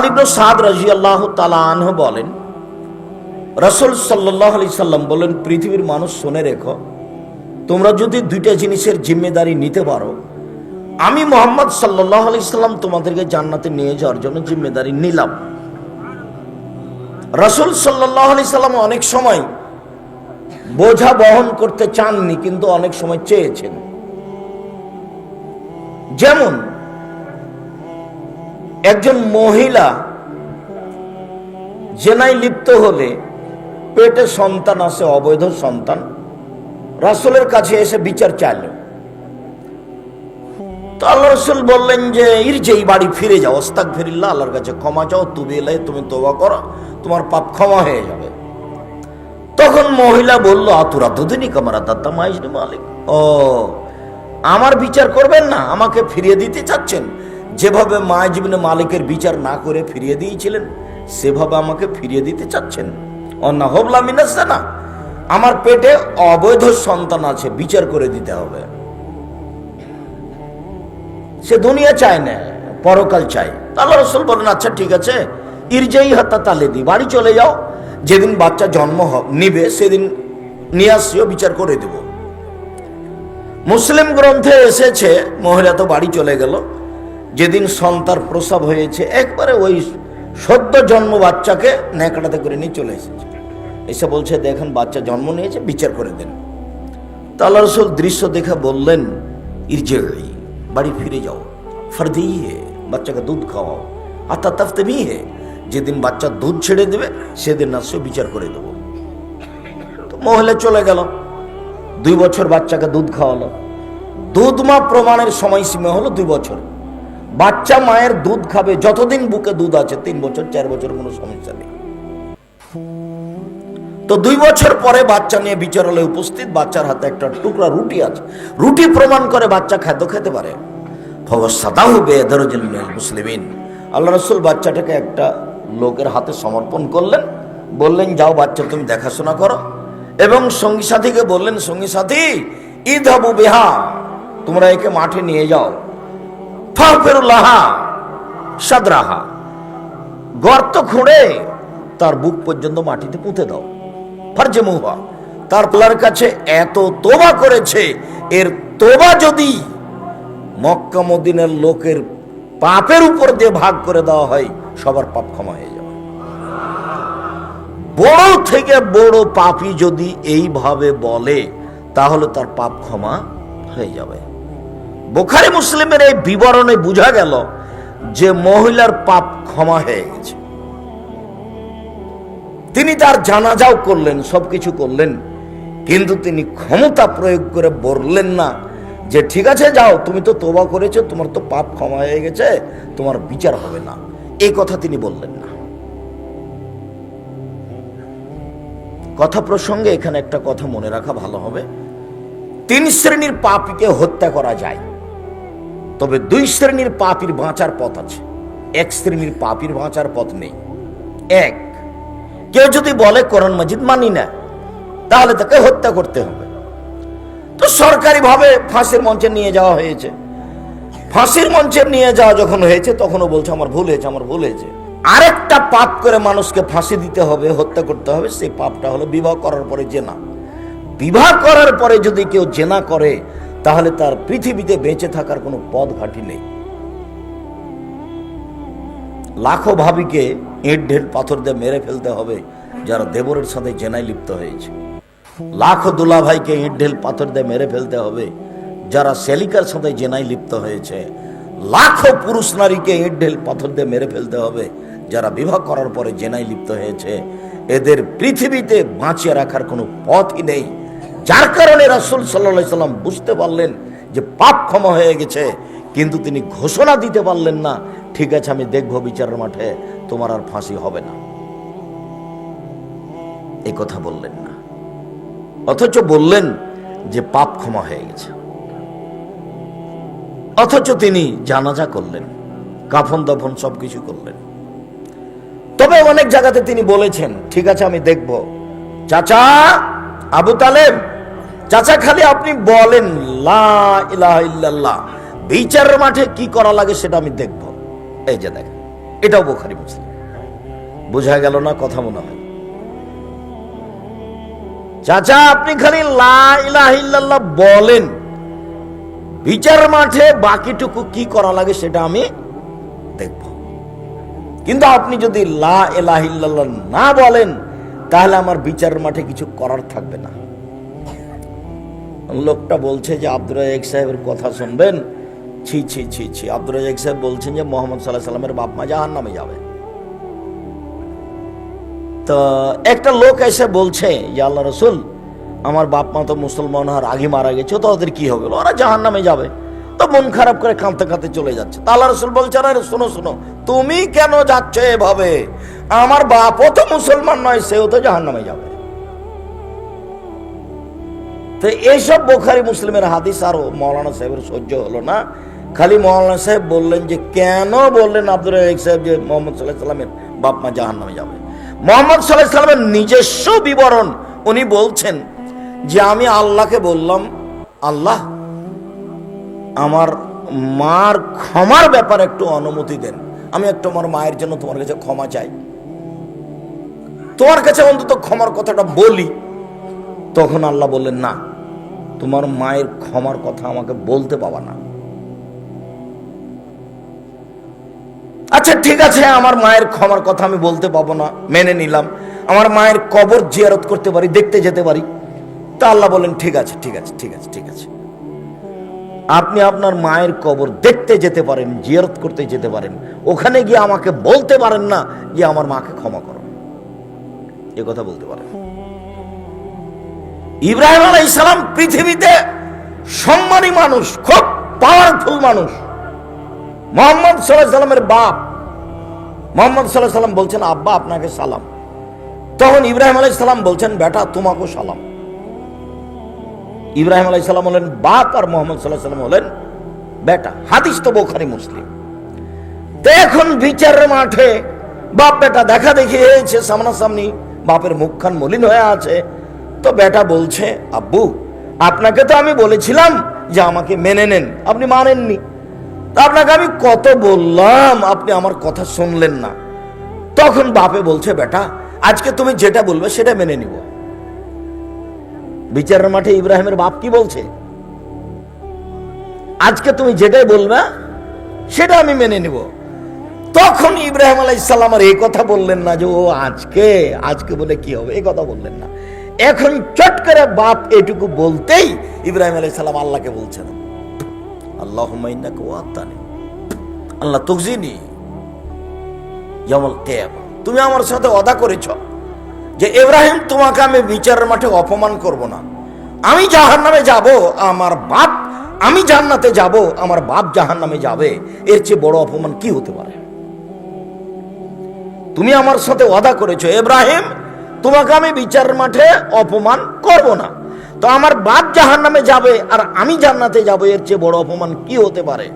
সাহাল ইবনে সাদ রাদিয়াল্লাহু তাআলা আনহু বলেন, রাসূল সাল্লাল্লাহু আলাইহি সাল্লাম বলেন, পৃথিবীর মানুষ শুনে রেখো, তোমরা যদি দুইটা জিনিসের জিম্মেদারি নিতে পারো, আমি মুহাম্মদ সাল্লাল্লাহু আলাইহি সাল্লাম তোমাদেরকে জান্নাতে নিয়ে যাওয়ার জন্য জিম্মেদারি নিলাম। রাসূল সাল্লাল্লাহু আলাইহি সাল্লাম অনেক সময় বোঝা বহন করতে চাননি, কিন্তু অনেক সময় চেয়েছেন। যেমন একজন মহিলা জেনায় লিপ্ত হলে পেটে সন্তান আছে, অবৈধ সন্তান, রাসূলের কাছে এসে বিচার চাইল। তো আল্লাহ রাসূল বললেন যে ইরজিই, বাড়ি ফিরে যাও, আস্তাগফিরুল্লাহ, আল্লাহর কাছে ক্ষমা চাও, তুবি ইলাইহি, তুমি তওবা করো, তোমার পাপ ক্ষমা হয়ে যাবে। তখন মহিলা বলল, আতুরা দুদিনী কামারা দাত্তা মাইজনি মালিক, ও আমার বিচার করবেন না, আমাকে ফিরিয়ে দিতে চাচ্ছেন? যেভাবে মাইজ ইবনে মালিকের বিচার না করে ফিরিয়ে দিয়েছিলেন, সেভাবে আমাকে ফিরিয়ে দিতে চাচ্ছেন? অন্না হবলা মিনাসে না, আমার পেটে অবৈধ সন্তান আছে, বিচার করে দিতে হবে। সে দুনিয়া চায় না, পরকাল চায়। আল্লাহ রাসূল বলেন, আচ্ছা ঠিক আছে, ইরজাই হাত্তা তালেদি, বাড়ি চলে যাও, যেদিন বাচ্চা জন্ম নিবে সেদিন নিয়ে আসিও, বিচার করে দেব। মুসলিম গ্রন্থে এসেছে, মহিলা তো বাড়ি চলে গেল, যেদিন সন্তান প্রসব হয়েছে একবারে ওই সদ্য জন্ম বাচ্চাকে ন্যাকড়াতে করে নিয়ে চলে এসেছে, এসে বলছে দেখেন বাচ্চা জন্ম নিয়েছে, বিচার করে দেন। তো আল্লাহ রাসূল দৃশ্য দেখে বললেন, ইরজিই, বাড়ি ফিরে যাও, ফরদিয়ে, বাচ্চাকে দুধ খাওয়াও, আতা তাফতামিহে, যেদিন বাচ্চা দুধ ছেড়ে দেবে সেদিন আসো, বিচার করে দেব। তো মহিলা চলে গেল, 2 বছর বাচ্চাকে দুধ খাওয়ালো। দুধ মা প্রমাণের সময়সীমা হলো 2 বছর। বাচ্চা মায়ের দুধ খাবে যতদিন বুকে দুধ আছে, 3 বছর 4 বছর কোনো সমস্যা নেই। তো 2 বছর পরে বাচ্চা নিয়ে বিচারালয়ে উপস্থিত, বাচ্চার হাতে একটা টুকরা রুটি আছে, রুটি প্রমাণ করে বাচ্চা খাদ্য খেতে পারে। ফাওয়াসাদাহু বিয়াদরজিল মিনাল মুসলিমিন, আল্লাহ রাসূল বাচ্চাটাকে একটা লোকের হাতে সমর্পণ করলেন, বললেন যাও বাচ্চা তুমি দেখাশোনা করো, এবং সঙ্গী সাথীকে বললেন, সঙ্গী সাথী ইযহাবু বিহা, তোমরা একে মাঠে নিয়ে যাও, ফাগফিরুল্লাহা সাদরাহা, গর্ত খুঁড়ে তার বুক পর্যন্ত মাটিতে পুঁতে দাও, ফারজমুহা, তার আল্লাহর কাছে এত তোবা করেছে, এর তোবা যদি মক্কা মদিনার লোকের পাপের উপর দিয়ে ভাগ করে দেওয়া হয়, সবার পাপ ক্ষমা হয়ে যাবে। বড় থেকে বড় পাপী যদি এইভাবে বলে, তাহলে তার পাপ ক্ষমা হয়ে যাবে। বুখারী মুসলিমের এই বিবরণে বোঝা গেল যে মহিলার পাপ ক্ষমা হয়ে গেছে। তিনি তার জানাজাও করলেন, সবকিছু করলেন, কিন্তু তিনি ক্ষমতা প্রয়োগ করে বললেন না যে ঠিক আছে যাও, তুমি তো তওবা করেছো, তোমার তো পাপ ক্ষমা হয়ে গেছে, তোমার বিচার হবে না, এই কথা তিনি বললেন না। কথা প্রসঙ্গে এখানে একটা কথা মনে রাখা ভালো হবে, 3 শ্রেণীর পাপীকে হত্যা করা যায়, তবে 2 শ্রেণীর পাপীর বাঁচার পথ আছে, 1 শ্রেণীর পাপীর বাঁচার পথ নেই। 1, কেউ যদি বলে কোরআন মাজিদ মানি না, তাহলে তাকে হত্যা করতে হবে। তো সরকারিভাবে ফাঁসির মঞ্চে নিয়ে যাওয়া হয়েছে, ফাঁসির মঞ্চে নিয়ে যাওয়া যখন হয়েছে তখনও বলছে আমার ভুল হয়েছে, আমার ভুল হয়েছে। আরেকটা পাপ করে মানুষকে ফাঁসি দিতে হবে, হত্যা করতে হবে, সেই পাপটা হলো বিবাহ করার পরে জেনা। বিবাহ করার পরে যদি কেউ জেনা করে, তাহলে তার পৃথিবীতে বেঁচে থাকার কোনো পথ ঘাটি নেই। লাখো ভাবিকে ইট ঢেল পাথর দিয়ে মেরে ফেলতে হবে যারা দেবরের সাথে জেনায় লিপ্ত হয়েছে, লাখো দুলা ভাইকে ইট ঢেল পাথর দিয়ে মেরে ফেলতে হবে যারা সেলিকার সাথে জেনায় লিপ্ত হয়েছে, লাখো পুরুষ নারীকে ইট ঢেল পাথর দিয়ে মেরে ফেলতে হবে যারা বিবাহ করার পরে জেনায় লিপ্ত হয়েছে। এদের পৃথিবীতে বাঁচিয়ে রাখার কোনো পথই নেই। যার কারণে রাসূল সাল্লাল্লাহু আলাইহি সাল্লাম বুঝতে পারলেন যে পাপ ক্ষমা হয়ে গেছে, কিন্তু তিনি ঘোষণা দিতে পারলেন না, ঠিক আছে আমি দেখব বিচারের মাঠে, তোমার আর ফাঁসি হবে না, এই কথা বললেন না। অথচ বললেন যে পাপ ক্ষমা হয়ে গেছে। অথচ তিনি জানাজা করলেন, কাফন দাফন সবকিছু করলেন। তবে অনেক জায়গাতে তিনি বলেছেন ঠিক আছে আমি দেখব। চাচা আবু তালেব, চাচা খালি আপনি বলেন লা ইলাহা ইল্লাল্লাহ, বিচারের মাঠে কি করা লাগে সেটা আমি দেখব। এই যে দেখেন, এটাও বুখারী মুসলিম। বোঝা গেল না কথা? মনে হয় চাচা আপনি খালি লা ইলাহা ইল্লাল্লাহ বলেন, বিচার মাঠে বাকিটুকু কি করা লাগে সেটা আমি দেখব। কিন্তু আপনি যদি লা ইলাহা ইল্লাল্লাহ না বলেন তাহলে আমার বিচার মাঠে কিছু করার থাকবে না। লোকটা বলছে যে আব্দুর রাজ্জাক সাহেবের কথা শুনবেন, ছি ছি ছি ছি। আব্দুর রাজ্জাক সাহেব বলছেন যে মুহাম্মদ সাল্লাল্লাহু আলাইহি সাল্লামের বাপ মা জাহান্নামে যাবে। তো একটা লোক এসে বলছে যে আল্লাহ রাসূল, আমার বাপ মা তো মুসলমান হওয়ার আগে মারা গেছে, তো ওদের কি হবে? ওরা জাহান্নামে যাবে। তো মন খারাপ করে কাঁদতে কাঁদতে চলে যাচ্ছে। তা আল্লাহ রাসূল বলছেন, আরে শোনো শোনো, তুমি কেন যাচ্ছ এভাবে? আমার বাপও তো মুসলমান নয়, সেও তো জাহান্নামে যাবে। তো এইসব বুখারী মুসলিমের হাদিস আর মাওলানা সাহেবের সহ্য হলো না। খালি মাওলানা সাহেব বললেন যে কেন বললেন আব্দুর রাজ্জাক সাহেব যে মুহাম্মদ সাল্লাল্লাহু আলাইহি সাল্লামের বাপ মা জাহান্নামে যাবে? মুহাম্মদ সাল্লাল্লাহু আলাইহি সাল্লামের নিজস্ব বিবরণ উনি বলছেন যে আমি আল্লাহকে বললাম, আল্লাহ আমার মার ক্ষমার ব্যাপারে একটু অনুমতি দেন, আমি একটু আমার মায়ের জন্য তোমার কাছে ক্ষমা চাই, তোমার কাছে অন্তত ক্ষমার কথাটা বলি। তখন আল্লাহ বললেন, না, তোমার মায়ের ক্ষমার কথা আমাকে বলতে পাবা না। আচ্ছা ঠিক আছে, আমার মায়ের ক্ষমার কথা আমি বলতে পাবো না, মেনে নিলাম। আমার মায়ের কবর জিয়ারত করতে পারি, দেখতে যেতে পারি। তা আল্লাহ বলেন, ঠিক আছে ঠিক আছে ঠিক আছে ঠিক আছে, আপনি আপনার মায়ের কবর দেখতে যেতে পারেন, জিয়ারত করতে যেতে পারেন, ওখানে গিয়ে আমাকে বলতে পারেন না যে আমার মাকে ক্ষমা করো। এ কথা বলতে পারেন। ইব্রাহিম আলাইহিস সালাম পৃথিবীতে সম্মানী মানুষ, খুব পাওয়ারফুল মানুষ। মুহাম্মদ সাল্লাল্লাহু আলাইহি সাল্লামের বাপ মুহাম্মদ সাল্লাল্লাহু আলাইহি সাল্লাম বলছেন, আব্বা আপনাকে সালাম। তখন ইব্রাহিম আলাইহিস সালাম বলছেন, বেটা তোমাকেও সালাম। ইব্রাহিম আলাইহিস সালাম হলেন বাপ আর মুহাম্মদ সাল্লাল্লাহু আলাইহি সাল্লাম হলেন বেটা। হাদিস তো বুখারী মুসলিম। তো এখন বিচারের মাঠে বাপ বেটা দেখা দেখি হয়েছে, সামনাসামনি, বাপের মুখখান মলিন হয়ে আছে। তো বেটা বলছে, আব্বু আপনাকে তো আমি বলেছিলাম যে আমাকে মেনে নেন, আপনি মানেননি। আপনাকে আমি কত বললাম, আপনি আমার কথা শুনলেন না। তখন বাপে বলছে, বেটা আজকে তুমি যেটা বলবে সেটা মেনে নিব। বিচারের মাঠে ইব্রাহিমের বাপ কি বলছে? আজকে তুমি যেটাই বলবে সেটা আমি মেনে নিব। তখন ইব্রাহিম আলাইহিস সালাম আর এই কথা বললেন না যে ও আজকে আজকে বলে কি হবে, এই কথা বললেন না। এখন চট করে বাপ এটুকু বলতেই ইব্রাহিম আলাইহিস সালাম আল্লাহকে বলছেন, আল্লাহুম্মা ইন্নাকা ওয়া'তানি, আল্লাহ তুখজিনি ইয়াউমাল কিয়ামা, তুমি আমার সাথে ওয়াদা করেছ যে ইব্রাহিম তোমাকে আমি বিচারের মাঠে অপমান করব না। আমি জাহান্নামে যাব, আমার বাপ, আমি জান্নাতে যাব, আমার বাপ জাহান্নামে যাবে, এর চেয়ে বড় অপমান কি হতে পারে? তুমি আমার সাথে ওয়াদা করেছো ইব্রাহিম তোমাকে আমি বিচারের মাঠে অপমান করব না। তো আমার বাপ জাহান্নামে যাবে আর আমি জান্নাতে যাব, এর চেয়ে বড় অপমান কি হতে পারে?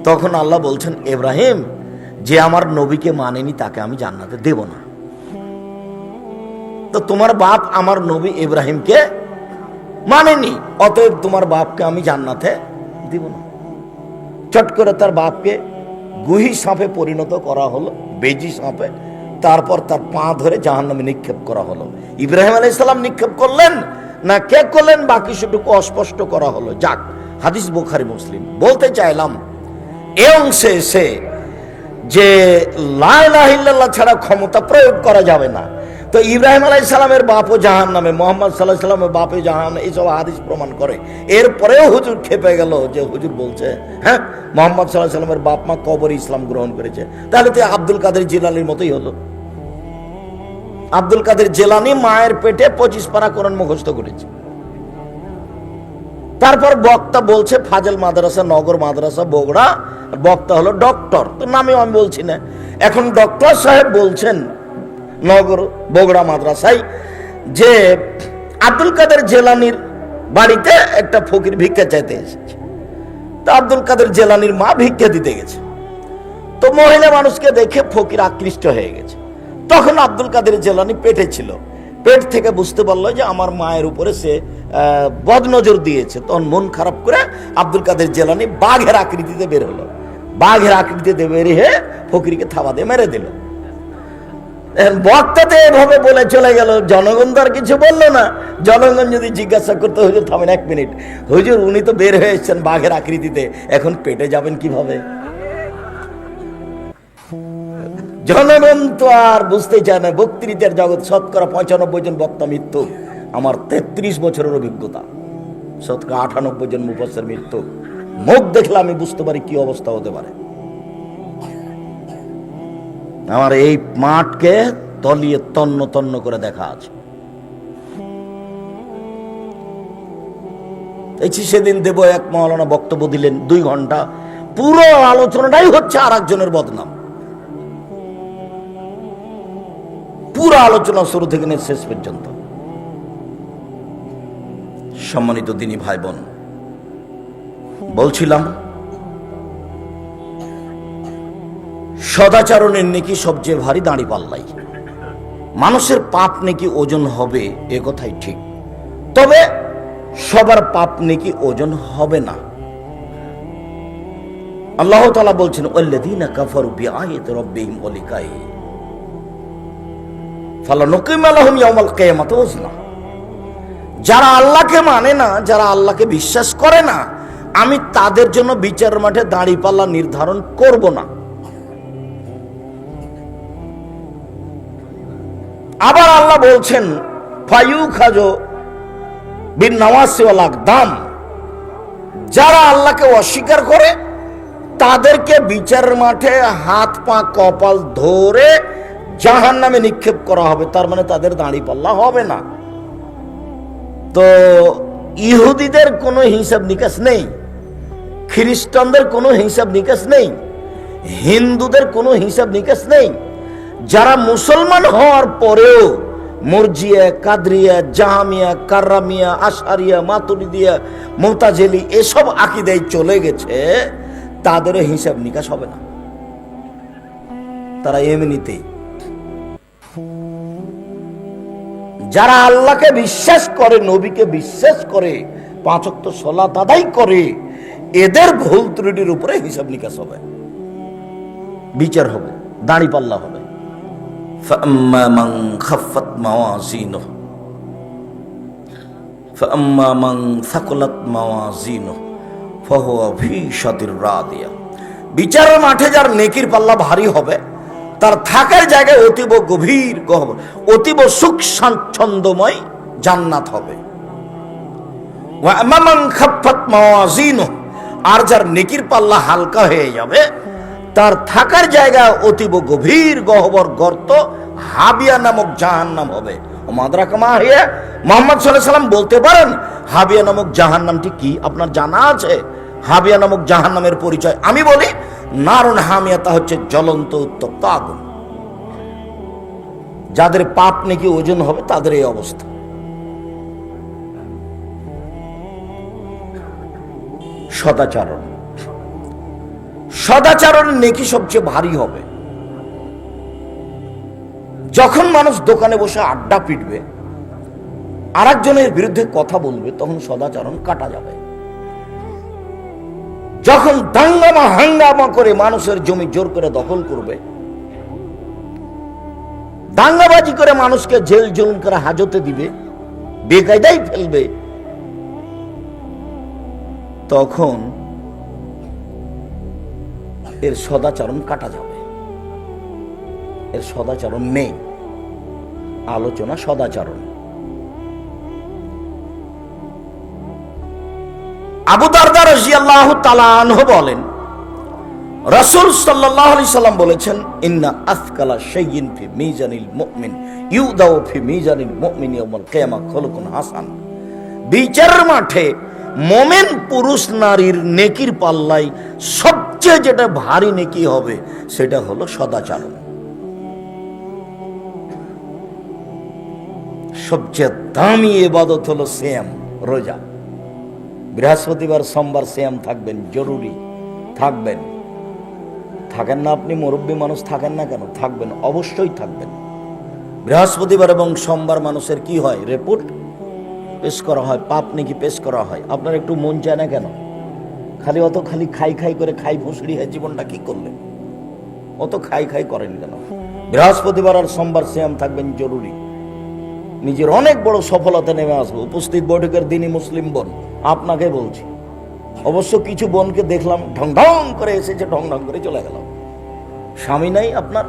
তখন আল্লাহ বলছেন, ইব্রাহিম যে আমার নবীকে মানেনি তাকে আমি জান্নাতে দেব না। তো তোমার বাপ আমার নবী ইব্রাহিমকে মানেনি, অতএব তোমার বাপকে আমি জান্নাতে দিব না। চট করে তার বাপকে গুহি সাপে পরিণত করা হলো, বেজি সাপে। তারপর তার পা ধরে জাহান্নামে নিক্ষেপ করা হলো। ইব্রাহিম আলাইহিস সালাম নিক্ষেপ করলেন না কে করলেন বাকি সেটুকু অস্পষ্ট করা হলো। যাক, হাদিস বুখারী মুসলিম। বলতে চাইলাম এ অংশে এসে যে লা ইলাহা ইল্লাল্লাহ ছাড়া ক্ষমতা প্রয়োগ করা যাবে না। তো ইব্রাহিম আলাইহিস সালামের বাপও জাহান্নামে, মুহাম্মদ সাল্লাল্লাহু আলাইহি সাল্লামের বাপও জাহান্নামে, এইসব হাদিস প্রমাণ করে। এরপরেও হুজুর খেপে গেল যে হুজুর বলছে হ্যাঁ মুহাম্মদ সাল্লাল্লাহু আলাইহি সাল্লামের বাপ মা কবরে ইসলাম গ্রহণ করেছে, তাহলে তো আব্দুল কাদের জিলানীর মতোই হলো। আব্দুল কাদের জিলানী মায়ের পেটে 25 পারা কোরআন মুখস্থ করেছে। তারপর বক্তা বলছে ফাজল মাদ্রাসা, নগর মাদ্রাসা, বগুড়া, বক্তা হলো ডক্টর, তো নামেও আমি বলছি না। এখন ডক্টর সাহেব বলছেন নগর বগুড়া মাদ্রাসায় যে আব্দুল কাদের জেলানির বাড়িতে একটা ফকির ভিক্ষা চাইতে এসেছে। তো আব্দুল কাদের জেলানির মা ভিক্ষা দিতে গেছে। তো মহিলা মানুষকে দেখে ফকির আকৃষ্ট হয়ে গেছে। তখন আব্দুল কাদের জেলানি পেটে ছিল, পেট থেকে বুঝতে পারলো যে আমার মায়ের উপরে সে বদনজর দিয়েছে। তখন মন খারাপ করে আব্দুল কাদের জেলানি বাঘের আকৃতিতে বের হলো। বাঘের আকৃতিতে বেরিয়ে ফকিরকে থাবা দিয়ে মেরে দিল। বক্তাতে এভাবে বলে চলে গেল, জনগণ তো আর কিছু বললো না। জনগণ যদি জিজ্ঞাসা করতে, হুজুর থামেন 1 মিনিট, হুজুর উনি তো বের হয়ে এসছেন বাঘের আকৃতিতে, এখন পেটে যাবেন কিভাবে? জনগণ তো আর বুঝতে চায় না। বক্তৃতার জগৎ শতকরা 95 জন বক্তা মৃত্যু। আমার 33 বছরের অভিজ্ঞতা, শতকরা 98 জন মুফাসসির মৃত্যু। মুখ দেখলে আমি বুঝতে পারি কি অবস্থা হতে পারে। আমার এই মাঠকে তলিয়ে তন্ন তন্ন করে দেখা আছে। সেদিন দেব এক মাওলানা বক্তব্য দিলেন 2 ঘন্টা, পুরো আলোচনাটাই হচ্ছে আর একজনের বদনাম। পুরো আলোচনা শুরু থেকে নিয়ে শেষ পর্যন্ত। সম্মানিত দিনী ভাই বোন, বলছিলাম সদাচরণের নেকি সবচেয়ে ভারী দাঁড়িপাল্লাই। মানুষের পাপ নেকি ওজন হবে, এ কথাই ঠিক। তবে সবার পাপ নেকি ওজন হবে না। আল্লাহ তাআলা বলছেন, ওয়াল্লাযীনা কাফারু বিআয়াতি রাব্বিহিম ওয়া লিকাইহি ফালানুকিমু লাহুম ইয়াওমাল কিয়ামাতি ওয়াজনা। যারা আল্লাহকে মানে না, যারা আল্লাহকে বিশ্বাস করে না, আমি তাদের জন্য বিচার মাঠে দাঁড়িপাল্লা নির্ধারণ করব না। আবার আল্লাহ বলছেন, ফায়ুখাযু বিন-নাওয়াসি ওয়াল আকদাম। যারা আল্লাহকে অস্বীকার করে তাদেরকে বিচারের মাঠে হাত পা কপাল ধরে জাহান্নামে নিক্ষেপ করা হবে। তার মানে তাদের দাঁড়িপাল্লা হবে না। তো ইহুদিদের কোনো হিসাব নিকাশ নেই, খ্রিস্টানদের কোনো হিসাব নিকাশ নেই, হিন্দুদের কোনো হিসাব নিকাশ নেই। যারা মুসলমান হওয়ার পরেও মুরজিয়া, কাদরিয়া, জাহামিয়া, কাররামিয়া, আশারিয়া, মাতুরিদিয়া, মুতাজিলি এসব আকীদায় চলে গেছে, তাদের হিসাব নিকাশ হবে না। তারা এমনিতেই। যারা আল্লাহকে বিশ্বাস করে, নবীকে বিশ্বাস করে, 5 ওয়াক্ত সালাত আদায় করে, এদের ভুল ত্রুটির উপরে হিসাব নিকাশ হবে, বিচার হবে, দাঁড়িপাল্লা হবে। فأما من خفت موازينه فأما من ثقلت موازينه فهو في عيشة راضية। বিচারের মাঠে যার নেকির পাল্লা ভারী হবে, তার থাকার জায়গায় অতীব গভীর গহ্বর, অতীব সুখ স্বাচ্ছন্দ্যময় জান্নাত হবে। ওয়া আম্মা মান খাফফাত মাওয়াজিনুহু, আর যার নেকির পাল্লা হালকা হয়ে যাবে, তার থাকার জায়গা অতীব গভীর গহ্বর গর্ত, হাবিয়া নামক জাহান্নাম হবে। মাদরাকা মা হিয়া, মুহাম্মদ সাল্লাল্লাহু আলাইহি ওয়াসাল্লাম বলতে পারেন হাবিয়া নামক জাহান্নামটি কি? আপনার জানা আছে হাবিয়া নামক জাহান্নামের পরিচয়? আমি বলি, নারুন হামিয়া, তা হচ্ছে জ্বলন্ত উত্তপ্ত আগুন। যাদের পাপ নাকি ওজন হবে তাদের এই অবস্থা। সদাচরণ, সদাচরণের নেকি সবচেয়ে ভারী হবে। যখন মানুষ দোকানে বসে আড্ডা পিটবে, আরেকজনের বিরুদ্ধে কথা বলবে, তখন সদাচরণ কাটা যাবে। যখন দাঙ্গামা হাঙ্গামা করে মানুষের জমি জোর করে দখল করবে, দাঙ্গাবাজি করে মানুষকে জেল জুলুম করে হাজতে দিবে, বেকায়দায় ফেলবে, তখন এর সদাচরণ কাটা যাবে। এর সদাচরণ নেই। আলোচনা সদাচরণ। আবু দারদা রাদিয়াল্লাহু তাআলা আনহু বলেন, রাসূল সাল্লাল্লাহু আলাইহি সাল্লাম বলেছেন, ইন্না আসকালা শাইইন ফি মিজানিল মুমিন ইউদাউ ফি মিজানিল মুমিন ইয়াউমাল কিয়ামা খুলুকুন হাসান। বিচারের মাঠে মুমিন পুরুষ নারীর নেকির পাল্লায় সবচেয়ে যেটা ভারী নেকি হবে, সেটা হলো সদাচরণ। সবচেয়ে দামি ইবাদত হলো সিয়াম, রোজা। বৃহস্পতিবার সোমবার সিয়াম থাকবেন, জরুরি থাকবেন। থাকেন না আপনি, মুরব্বী মানুষ থাকেন না কেন? থাকবেন, অবশ্যই থাকবেন। বৃহস্পতিবার এবং সোমবার মানুষের কি হয়? রিপোর্ট পেশ করা হয়, পাপ নাকি পেশ করা হয়। আপনার একটু মন চায় না কেন? খালি খাই খাই করে খাই ফুসড়ি হয় জীবনটা কি করলেন? অত খাই খাই করেন কেন? বৃহস্পতিবার আর সোমবার সিয়াম থাকবেন জরুরি। নিজের অনেক বড় সফলতা নেমে আসবে। উপস্থিত বৈঠকের দিনই মুসলিম বোন, আপনাকে বলছি, অবশ্য কিছু বোনকে দেখলাম ঢং ঢং করে এসেছে, ঢং ঢং করে চলে গেল। স্বামী নাই আপনার,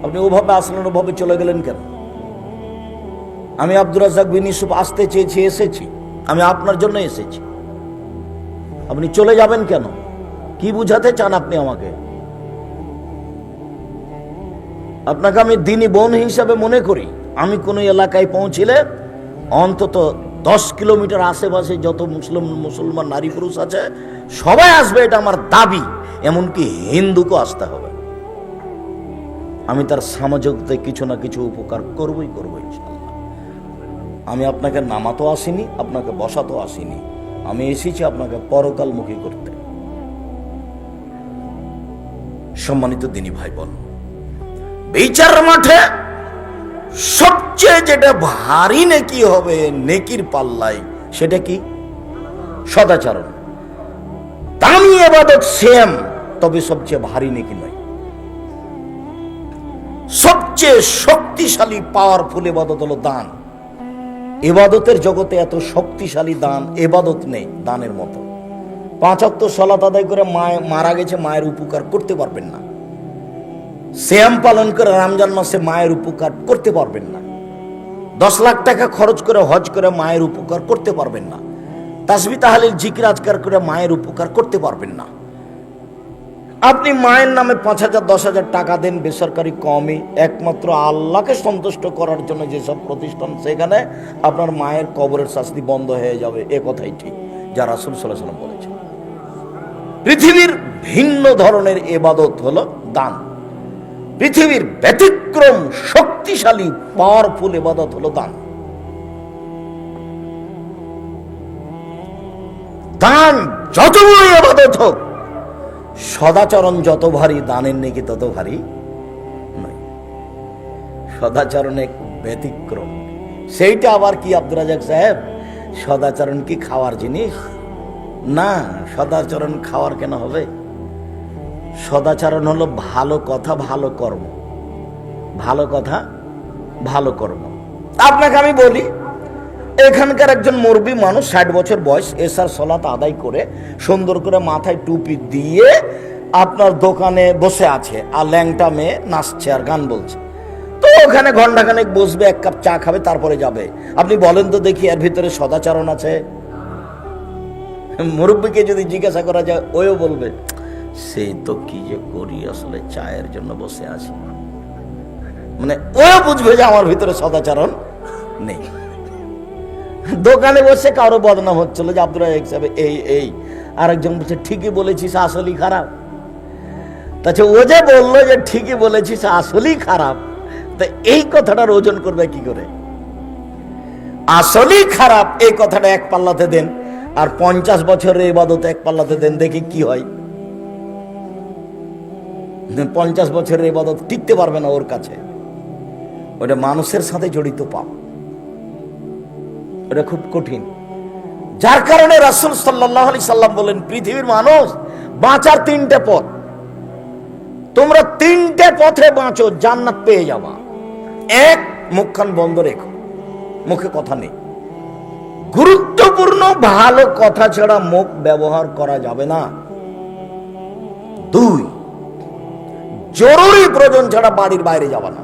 আপনি ওভাবে আসলেন, ওভাবে চলে গেলেন কেন? আমি আব্দুর রাজ্জাক বিন ইউসুফ আসতে চেয়েছি, এসেছি, আমি আপনার জন্য এসেছি। আপনি চলে যাবেন কেন? কি বুঝাতে চান আপনি আমাকে? আপনাকে আমি দিনী বোন হিসাবে মনে করি। আমি কোন এলাকায় পৌঁছিলে অন্তত 10 কিলোমিটার আশেপাশে যত মুসলমান নারী পুরুষ আছে সবাই আসবে, এটা আমার দাবি। এমনকি হিন্দুকে আসতে হবে। আমি তার সামাজিকতায় কিছু না কিছু উপকার করবই ইনশাআল্লাহ। আমি আপনাকে নামাতো আসিনি, আপনাকে বসাতো আসিনি, আমি এসেছি আপনাকে পরকালমুখী করতে। সম্মানিত দিনী ভাই বোন, বিচার মাঠে সবচেয়ে যেটা ভারী নেকি হবে নেকির পাল্লায়, সেটা কি? সদাচরণ। দামি ইবাদত সেম, তবে সবচেয়ে ভারী নেকি নয়। সবচেয়ে শক্তিশালী পাওয়ারফুল ইবাদত হলো দান। ইবাদতের জগতে এত শক্তিশালী দান ইবাদত নেই দানের মতো। 5 ওয়াক্ত সালাত আদায় করে মারা গেছে, মায়ের উপকার করতে পারবেন না। সিয়াম পালন করে রমজান মাসে মায়ের উপকার করতে পারবেন না। 10 লাখ টাকা খরচ করে হজ করে মায়ের উপকার করতে পারবেন না। তাসবিহ তাহলিল জিকির আজকার করে মায়ের উপকার করতে পারবেন না। আপনি মায়ের নামে 5,000 10,000 টাকা দেন বেসরকারি কমে, একমাত্র আল্লাহকে সন্তুষ্ট করার জন্য যেসব প্রতিষ্ঠান, সেখানে আপনার মায়ের কবরের শাস্তি বন্ধ হয়ে যাবে। এ কথাই ঠিক, যা রাসূল সাল্লাল্লাহু আলাইহি ওয়াসাল্লাম বলেছেন। পৃথিবীর ভিন্ন ধরনের ইবাদত হলো দান। পৃথিবীর ব্যতিক্রম শক্তিশালী পাওয়ারফুল ইবাদত হলো দান। দান যত বড় ইবাদত হোক, সদাচরণ যত ভারী, দানের নেকি তত ভারী নয়। সদাচরণ এক ব্যতিক্রম। সেইটা আবার কি আব্দুর রাজ্জাক সাহেব? সদাচরণ কি খাওয়ার জিনিস? না, সদাচরণ খাওয়ার কেন হবে? সদাচরণ হলো ভালো কথা ভালো কর্ম, ভালো কথা ভালো কর্ম। আপনাকে আমি বলি, এখানকার একজন মুরব্বী মানুষ, 60 বছর বয়স, এশার সালাত আদায় করে সুন্দর করে মাথায় টুপি দিয়ে আপনার দোকানে বসে আছে, আর ল্যাংটা মেয়ে নাচছে আর গান বলছে। তো ওখানে ঘন্টাখানেক বসবে, 1 কাপ চা খাবে, তারপরে যাবে। আপনি বলেন তো দেখি, এর ভিতরে সদাচরণ আছে? মুরব্বীকে যদি জিজ্ঞাসা করা যায়, ওও বলবে সেই তো কি যে করি, আসলে চায়ের জন্য বসে আছি। মানে ও বুঝবে যে আমার ভিতরে সদাচরণ নেই। দোকানে বসে কারো বদনাম হচ্ছিল যে আব্দুর রাজ্জাক সাহেব এই, আরেকজন বলছে ঠিকই বলেছিস, আসলেই খারাপ। তাছাড়া ও যে বললো যে ঠিকই বলেছিস, আসলেই খারাপ, তা এই কথাটার ওজন করবে কি করে? আসলেই খারাপ এই কথাটা এক পাল্লাতে দেন, আর 50 বছরের ইবাদত এক পাল্লাতে দেন, দেখি কি হয়। 50 বছরের ইবাদত টিকতে পারবে না ওর কাছে। ওটা মানুষের সাথে জড়িত পাপ, এটা খুব কঠিন। যার কারণে রাসূল সাল্লাল্লাহু আলাইহি সাল্লাম বলেন, পৃথিবীর মানুষ বাঁচার 3টে পথ, তোমরা 3টে পথে বাঁচো, জান্নাত পেয়ে যাবা। 1, মুখখান বন্ধ রেখো, মুখে কথা নেই। গুরুত্বপূর্ণ ভালো কথা ছাড়া মুখ ব্যবহার করা যাবে না। 2, জরুরি প্রয়োজন ছাড়া বাড়ির বাইরে যাবা না।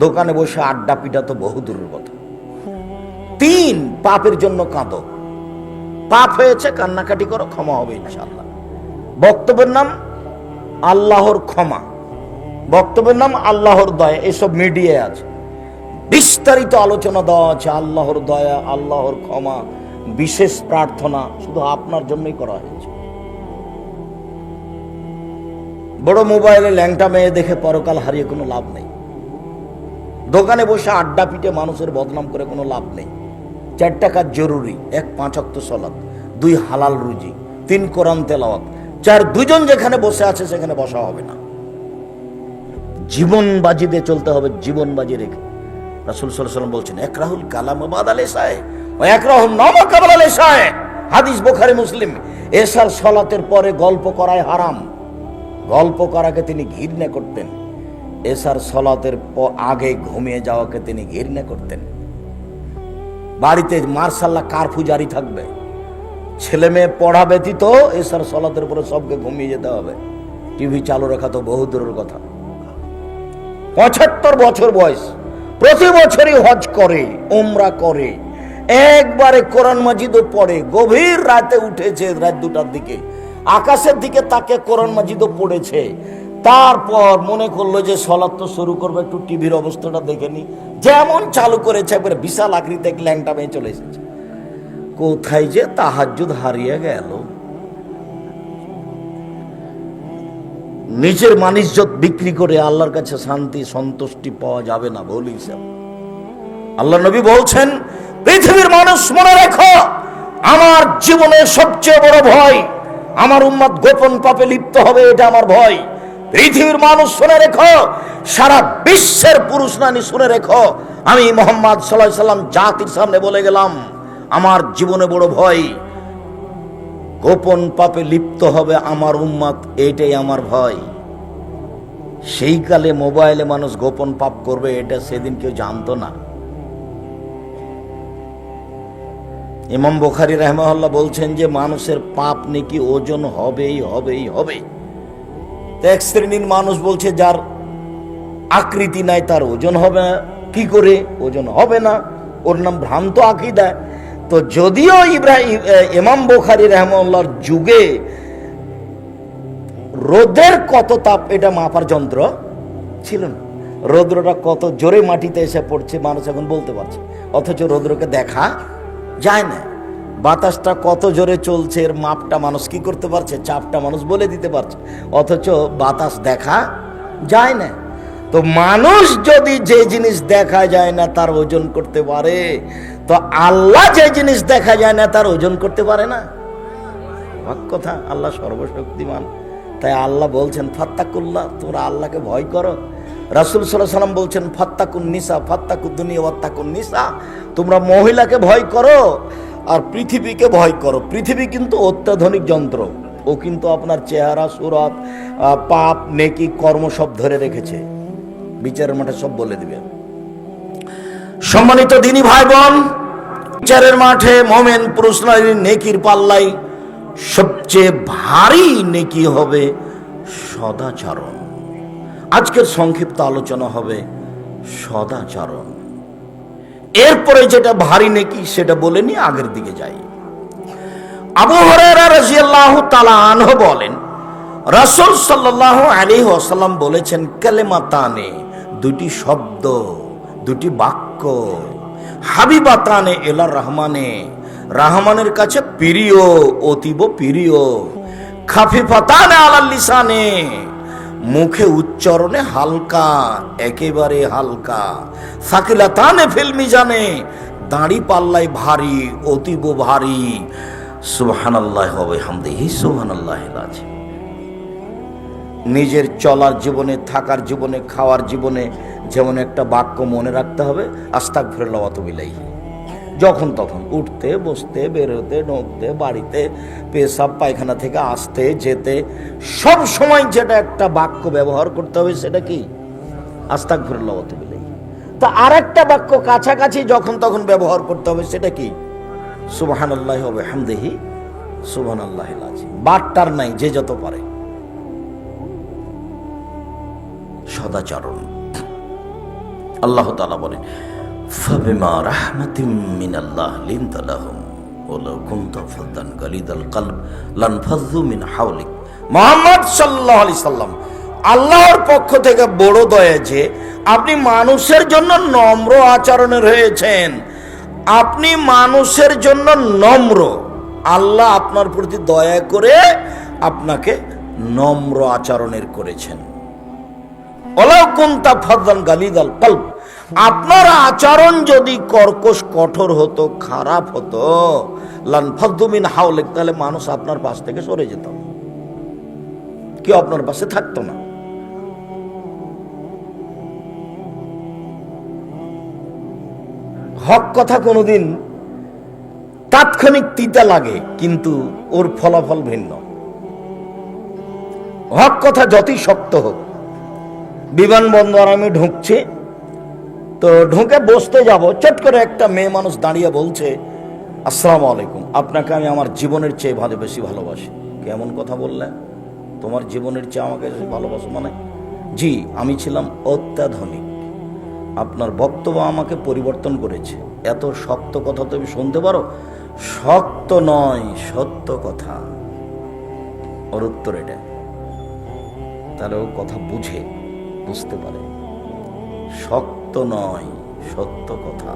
দোকানে বসে আড্ডা পিটা তো বহু দূরের কথা। 3, পাপের জন্য কাঁদো। পাপ হয়েছে, কান্নাকাটি করো, ক্ষমা হবে ইনশাআল্লাহ। বক্তব্যের নাম আল্লাহর ক্ষমা, বক্তব্যের নাম আল্লাহর দয়া। এসব মিডিয়ায় আছে, বিস্তারিত আলোচনা দেওয়া আছে। আল্লাহর দয়া, আল্লাহর ক্ষমা, বিশেষ প্রার্থনা শুধু আপনার জন্যই করা হয়েছে। বড় মোবাইলে ল্যাংটা মেয়ে দেখে পরকাল হারিয়ে কোনো লাভ নেই। দোকানে বসে আড্ডা পিটে মানুষের বদনাম করে কোনো লাভ নেই। 4টা কাজ জরুরি: 1, 5 ওয়াক্ত সালাত, 2, হালাল রুজি, 3, কোরআন তেলাওয়াত, 4, দুজন যেখানে বসে আছে সেখানে বসা হবে না। জীবন বাজি দিয়ে চলতে হবে, জীবন বাজি রেখে। রাসূল সাল্লাল্লাহু আলাইহি ওয়াসাল্লাম বলছেন, একরাহুল কালাম বাদাল ইশায়ে ওয়া একরাহুন নাওমা ক্বাবলা ইশায়ে। হাদিস বুখারী মুসলিম। এশার সালাতের পরে গল্প করাই হারাম। গল্প করাকে তিনি ঘৃণা করতেন। এশার সালাতের আগে ঘুমিয়ে যাওয়াকে তিনি ঘৃণা করতেন। বাড়িতে মার্শাল্লাহ কারফিউ জারি থাকবে, ছেলে মেয়ে পড়া ব্যতীত এশার সালাতের পরে সবকে ঘুমিয়ে যেতে হবে। টিভি চালু রাখা তো বহু দূরের কথা। 75 বছর বয়স, প্রতি বছরই হজ করে, উমরা করে, একবারে কোরআন মাজিদও পড়ে। গভীর রাতে উঠেছে, রাত 2টার দিকে, আকাশের দিকে তাকে কোরআন মাজিদও পড়েছে। তারপর মনে করলো যে সালাত তো শুরু করবে, একটু টিভির অবস্থাটা দেখে নি। যেমন চালু করেছে একবারে বিশাল আকৃতি এক ল্যাংটা মেয়ে চলে এসেছে। কোথায় যে তাহাজ্জুদ হারিয়ে গেল। নিজের মানিজ্জত বিক্রি করে আল্লাহর কাছে শান্তি সন্তুষ্টি পাওয়া যাবে না, ভুল হিসাব। আল্লাহ নবী বলছেন, পৃথিবীর মানুষ মনে রেখো, আমার জীবনের সবচেয়ে বড় ভয় আমার উম্মত গোপন পাপে লিপ্ত হবে, এটা আমার ভয়। পৃথিবীর মানুষ শুনে রেখো, সারা বিশ্বের পুরুষ নারী শুনে রেখো, আমি মুহাম্মদ সাল্লাল্লাহু আলাইহি সাল্লাম জাতির সামনে বলে গেলাম, আমার জীবনে বড় ভয় গোপন পাপে লিপ্ত হবে আমার উম্মত, এটাই আমার ভয়। সেই কালে মোবাইলে মানুষ গোপন পাপ করবে, এটা সেদিন কেউ জানতো না। ইমাম বুখারী রাহিমাহুল্লাহ বলছেন যে মানুষের পাপ নেকি ওজন হবেই হবেই হবে। এক শ্রেণীর মানুষ বলছে যার আকৃতি নাই তার ওজন হবে না। কি করে ওজন হবে না? ওর নাম ভ্রান্ত আকীদা। তো যদিও ইমাম বুখারী রাহিমাহুল্লাহর যুগে রোদের কত তাপ এটা মাপার যন্ত্র ছিল না। রৌদ্রটা কত জোরে মাটিতে এসে পড়ছে মানুষ এখন বলতে পারছে, অথচ রৌদ্রকে দেখা যায় না। বাতাসটা কত জোরে চলছে এর মাপটা মানুষ কি করতে পারছে, চাপটা মানুষ বলে দিতে পারছে, অথচ বাতাস দেখা যায় না। তো মানুষ যদি যে জিনিস দেখা যায় না তার ওজন করতে পারে, তো আল্লাহ যে জিনিস দেখা যায় না তার ওজন করতে পারে না? হক কথা, আল্লাহ সর্বশক্তিমান। তাই আল্লাহ বলছেন ফাত্তাকুল্লাহ, তোমরা আল্লাহকে ভয় করো। রাসূল সাল্লাল্লাহু আলাইহি সাল্লাম বলছেন ফাত্তাকুন নিসা ফাত্তাকুদ দুনিয়া ওয়াত্তাকুন নিসা, তোমরা মহিলাকে ভয় করো আর পৃথিবীকে ভয় করো। পৃথিবী কিন্তু অত্যাধুনিক যন্ত্র, ও কিন্তু আপনার চেহারা সুরত পাপ নেকি কর্ম সব ধরে রেখেছে, বিচারের মাঠে সব বলে দিবে। সম্মানিত দিনী ভাই বোন, বিচারের মাঠে মোমেন পুরুষ নারীর নেকির পাল্লাই সবচেয়ে ভারী নেকি হবে সদাচরণ। আজকের সংক্ষিপ্ত আলোচনা হবে সদাচরণ। এরপরে যেটা ভারী নেকি সেটা বলে নিয়ে আগের দিকে যাই। আবু হুরায়রা রাদিয়াল্লাহু তাআলা আনহু বলেন, রাসূল সাল্লাল্লাহু আলাইহি ওয়াসাল্লাম বলেছেন, কালেমাতানে, দুটি শব্দ, দুটি বাক্য, হাবিবাতানে ইলা রহমানে, রহমানের কাছে প্রিয়, অতীব প্রিয়, খাফিফাতানে আলাল লিসানে, মুখে উচ্চারণে হালকা, একেবারে হালকা, সাকিলাতানে ফিল মিজানে, দাঁড়ি পাল্লায় ভারী, অতীব ভারী। সুবহানাল্লাহি ওয়া বিহামদিহি সুবহানাল্লাহিল আযীম। নিজের চলার জীবনে, থাকার জীবনে, খাওয়ার জীবনে যেমন একটা বাক্য মনে রাখতে হবে, আস্তাগফিরুল্লাহ ওয়া আতুবু ইলাইহি। যখন তখন উঠতে বসতে, বেরোতে, ঢুকতে, বাড়িতে, পেশাব পায়খানা থেকে আসতে যেতে সব সময় যেটা একটা বাক্য ব্যবহার করতে হবে সেটা কি? আস্তাগফিরুল্লাহ ওয়া আতুবু ইলাইহি। তা আরেকটা বাক্য কাছাকাছি যখন তখন ব্যবহার করতে হবে, সেটা কি? সুবহানাল্লাহি ওয়া বিহামদিহি সুবহানাল্লাহিল আযীম। বাট্টার নাই, যে যত পারে। সদাচরণ। আল্লাহ তাআলা বলেন, ফাবিমা রাহমাতিম মিনাল্লাহ লিনতা লাহুম ওয়ালাউ কুনতা ফাদ্দান গালিদাল কলব লানফাযু মিন হাওলিক। মুহাম্মদ সাল্লাল্লাহু আলাইহি সাল্লাম, আল্লাহর পক্ষ থেকে বড় দয়া যে আপনি মানুষের জন্য নম্র আচরণের হয়েছেন। আপনি মানুষের জন্য নম্র, আল্লাহ আপনার প্রতি দয়া করে আপনাকে নম্র আচরণের করেছেন। ওয়ালাউ কুনতা ফাদ্দান গালিদাল কলব, আপনার আচরণ যদি কর্কশ কঠোর হতো, খারাপ হতো, লানফাযু মিন হাওলিক, তাহলে মানুষ আপনার পাশ থেকে সরে যেত, কেউ আপনার পাশে থাকতো না। হক কথা কোনোদিন তাৎক্ষণিক তিতা লাগে, কিন্তু ওর ফলাফল ভিন্ন। হক কথা যতই শক্ত হোক, বিমানবন্দর আমি ঢুকছি, তো ঢুকে বসতে যাব, চট করে একটা মেয়ে মানুষ দাঁড়িয়ে বলছে, আসসালামু আলাইকুম, আপনাকে আমি আমার জীবনের চেয়ে বেশি ভালোবাসি। কেমন কথা বললেন? তোমার জীবনের চেয়ে আমাকে ভালোবাসো মানে? জি, আমি ছিলাম অত্যাধুনিক, আপনার বক্তব্য আমাকে পরিবর্তন করেছে। এত শক্ত কথা তুমি শুনতে পারো? শক্ত নয়, সত্য কথা। ওর উত্তর এটা। তাহলে ও কথা বুঝতে পারে, শক্ত নয়, সত্য কথা।